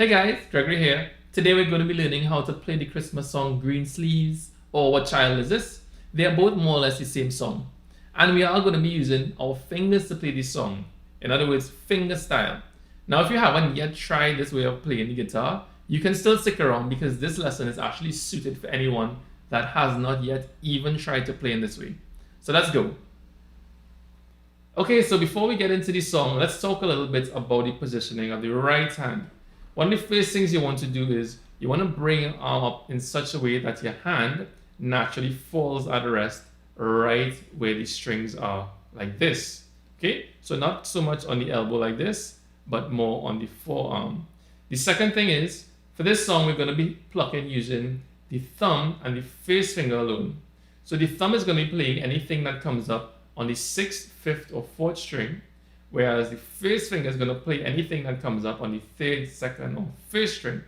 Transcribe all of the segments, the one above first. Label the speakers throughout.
Speaker 1: Hey guys, Gregory here. Today we're going to be learning how to play the Christmas song Greensleeves or What Child Is This? They are both more or less the same song. And we are going to be using our fingers to play this song. In other words, fingerstyle. Now if you haven't yet tried this way of playing the guitar, you can still stick around because this lesson is actually suited for anyone that has not yet even tried to play in this way. So let's go. Okay, so before we get into the song, let's talk a little bit about the positioning of the right hand. One of the first things you want to do is you want to bring your arm up in such a way that your hand naturally falls at rest right where the strings are, like this. Okay, so not so much on the elbow like this, but more on the forearm. The second thing is, for this song, we're going to be plucking using the thumb and the first finger alone. So the thumb is going to be playing anything that comes up on the 6th, 5th, or 4th string, whereas the first finger is going to play anything that comes up on the 3rd, 2nd, or 1st string.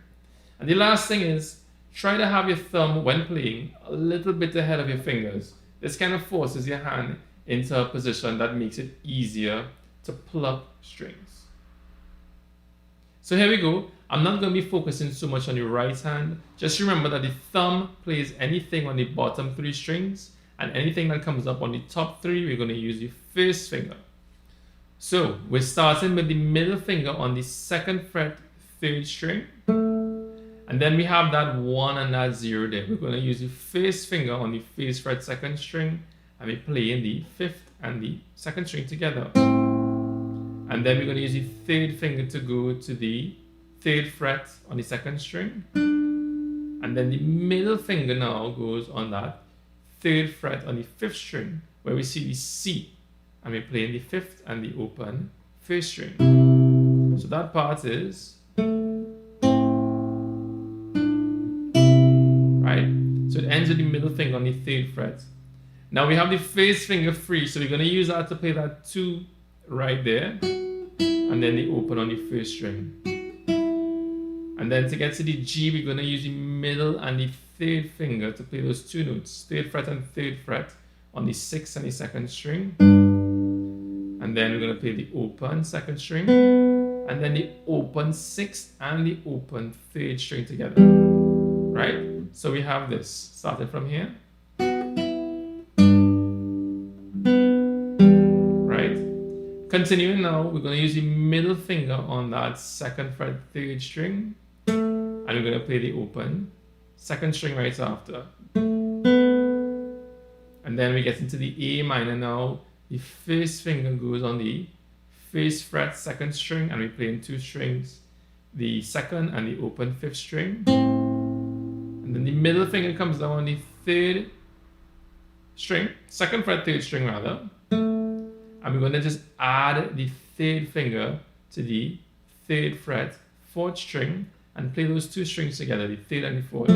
Speaker 1: And the last thing is, try to have your thumb, when playing, a little bit ahead of your fingers. This kind of forces your hand into a position that makes it easier to pluck strings. So here we go. I'm not going to be focusing so much on your right hand. Just remember that the thumb plays anything on the bottom 3 strings, and anything that comes up on the top 3, we're going to use the first finger. So we're starting with the middle finger on the 2nd fret, 3rd string. And then we have that 1 and that 0 there. We're going to use the first finger on the 1st fret, 2nd string, and we're playing the 5th and the 2nd string together. And then we're going to use the 3rd finger to go to the 3rd fret on the 2nd string. And then the middle finger now goes on that 3rd fret on the 5th string, where we see the C. And we're playing the 5th and the open 1st string. So that part is, right? So it ends with the middle finger on the 3rd fret. Now we have the first finger free, so we're going to use that to play that 2 right there, and then the open on the 1st string. And then to get to the G, we're going to use the middle and the 3rd finger to play those 2 notes, 3rd fret and 3rd fret on the 6th and the 2nd string. And then we're going to play the open 2nd string, and then the open 6th and the open 3rd string together, right? So we have this, starting from here, right? Continuing now, we're going to use the middle finger on that 2nd fret, 3rd string, and we're going to play the open 2nd string right after. And then we get into the A minor now. The first finger goes on the 1st fret, 2nd string, and we're playing 2 strings, the 2nd and the open 5th string. And then the middle finger comes down on the 3rd string, 2nd fret, 3rd string rather. And we're going to just add the 3rd finger to the 3rd fret, 4th string, and play those 2 strings together, the 3rd and the 4th.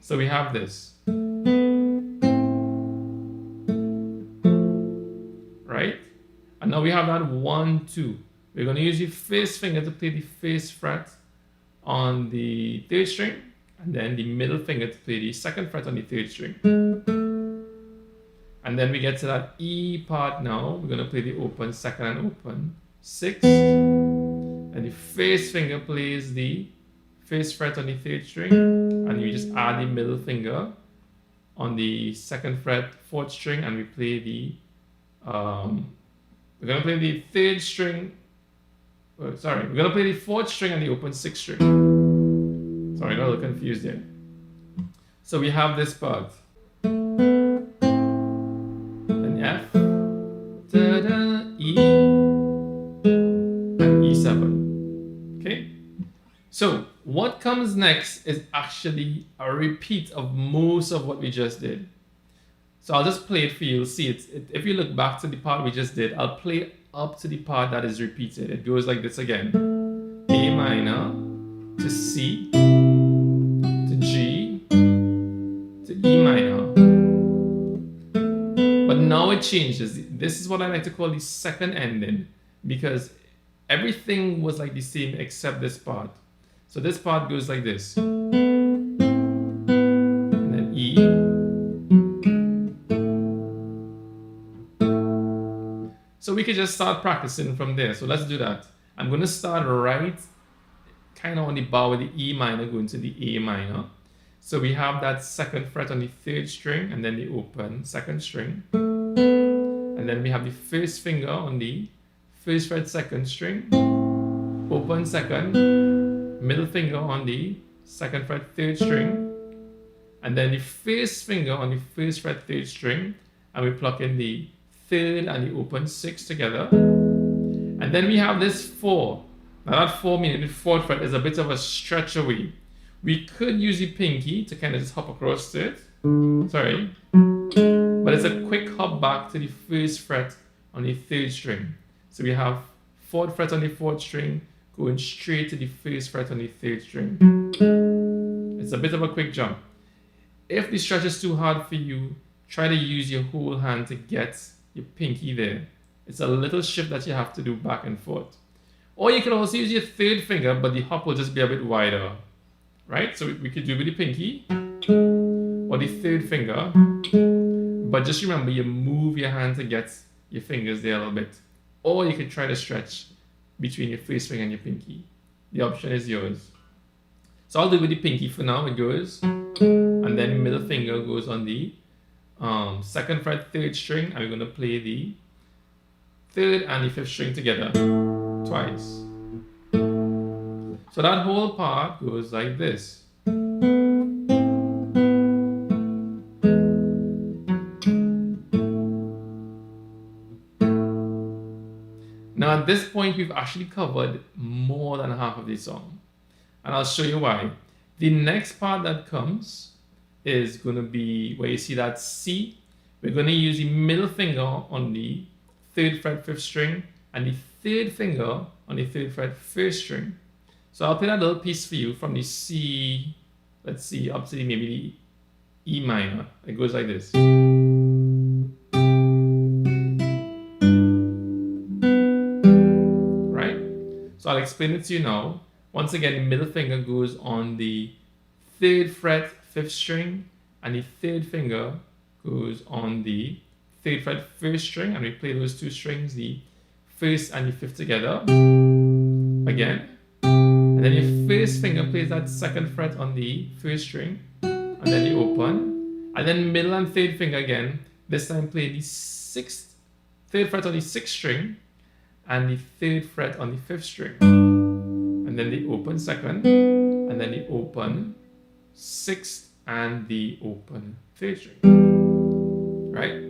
Speaker 1: So we have this. Right? And now we have that 1, 2. We're going to use the first finger to play the 1st fret on the 3rd string, and then the middle finger to play the 2nd fret on the 3rd string. And then we get to that E part now. We're going to play the open 2nd and open 6th. And the first finger plays the 1st fret on the 3rd string, and we just add the middle finger on the 2nd fret, 4th string, and we play the we're going to play the 3rd string. We're going to play the 4th string and the open 6th string. Sorry, I got a little confused there. So we have this part. Then F, da, da, E, and E7. Okay? So what comes next is actually a repeat of most of what we just did. So I'll just play it for you. You'll see it. If you look back to the part we just did, I'll play up to the part that is repeated. It goes like this again. A minor to C to G to E minor. But now it changes. This is what I like to call the second ending, because everything was like the same except this part. So this part goes like this. And then E. So we could just start practicing from there. So let's do that. I'm going to start right kind of on the bar with the E minor going to the A minor. So we have that second fret on the third string and then the open second string. And then we have the first finger on the first fret second string, open second, middle finger on the second fret third string, and then the first finger on the first fret third string, and we pluck in the third and the open six together. And then we have this 4. Now that 4 meaning the fourth fret is a bit of a stretch away. We could use the pinky to kind of just hop across to it. Sorry. But it's a quick hop back to the first fret on the third string. So we have fourth fret on the fourth string going straight to the first fret on the third string. It's a bit of a quick jump. If the stretch is too hard for you, try to use your whole hand to get your pinky there. It's a little shift that you have to do back and forth. Or you can also use your third finger, but the hop will just be a bit wider. Right? So we could do with the pinky or the third finger. But just remember, you move your hand to get your fingers there a little bit. Or you could try to stretch between your first finger and your pinky. The option is yours. So I'll do with the pinky for now. It goes. And then the middle finger goes on the second fret third string. And we're going to play the third and the fifth string together twice. So that whole part goes like this. Now at this point, we've actually covered more than half of the song. And I'll show you why. The next part that comes is going to be where you see that C. We're going to use the middle finger on the third fret fifth string and the third finger on the third fret first string. So I'll play that little piece for you from the C, let's see, up to maybe the E minor. It goes like this. Right? So I'll explain it to you now. Once again, the middle finger goes on the third fret fifth string, and the third finger goes on the third fret first string, and we play those two strings, the first and the fifth together. Again. And then your first finger plays that second fret on the first string, and then the open. And then middle and third finger again. This time play the third fret on the sixth string, and the third fret on the fifth string. And then the open second, and then the open sixth, and the open third string. Right?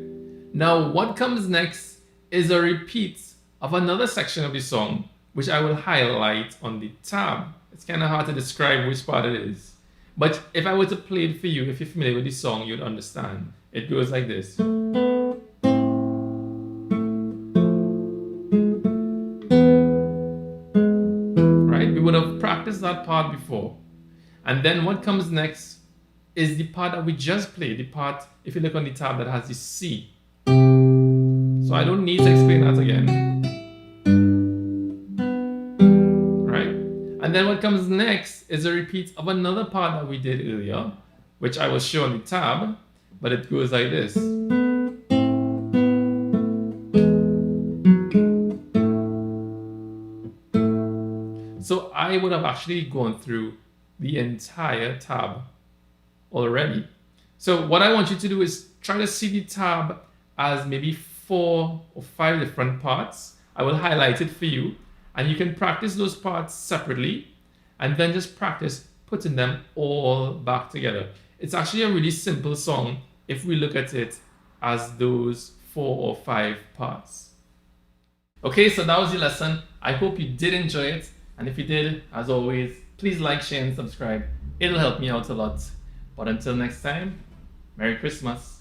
Speaker 1: Now what comes next is a repeat of another section of the song, which I will highlight on the tab. It's kind of hard to describe which part it is. But if I were to play it for you, if you're familiar with the song, you'd understand. It goes like this. Right? We would have practiced that part before. And then what comes next is the part that we just played. The part, if you look on the tab, that has the C. So I don't need to explain that again. And then what comes next is a repeat of another part that we did earlier, which I will show on the tab, but it goes like this. So I would have actually gone through the entire tab already. So what I want you to do is try to see the tab as maybe 4 or 5 different parts. I will highlight it for you. And you can practice those parts separately and then just practice putting them all back together. It's actually a really simple song if we look at it as those 4 or 5 parts. Okay, so that was your lesson. I hope you did enjoy it. And if you did, as always, please like, share, and subscribe. It'll help me out a lot. But until next time, Merry Christmas.